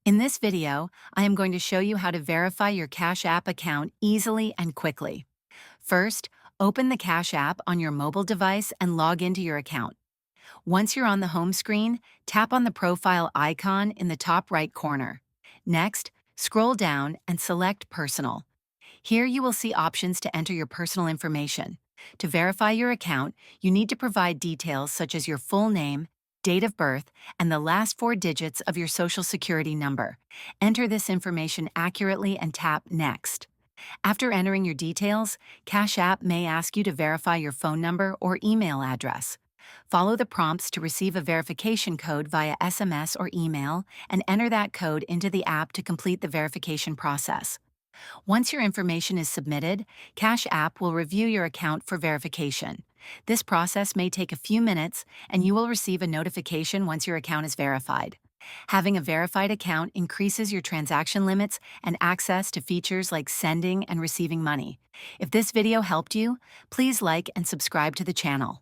In this video, I am going to show you how to verify your Cash App account easily and quickly. First, open the Cash App on your mobile device and log into your account. Once you're on the home screen, tap on the profile icon in the top right corner. Next, scroll down and select Personal. Here you will see options to enter your personal information. To verify your account, you need to provide details such as your full name, date of birth, and the last four digits of your Social Security number. Enter this information accurately and tap Next. After entering your details, Cash App may ask you to verify your phone number or email address. Follow the prompts to receive a verification code via SMS or email and enter that code into the app to complete the verification process. Once your information is submitted, Cash App will review your account for verification. This process may take a few minutes, and you will receive a notification once your account is verified. Having a verified account increases your transaction limits and access to features like sending and receiving money. If this video helped you, please like and subscribe to the channel.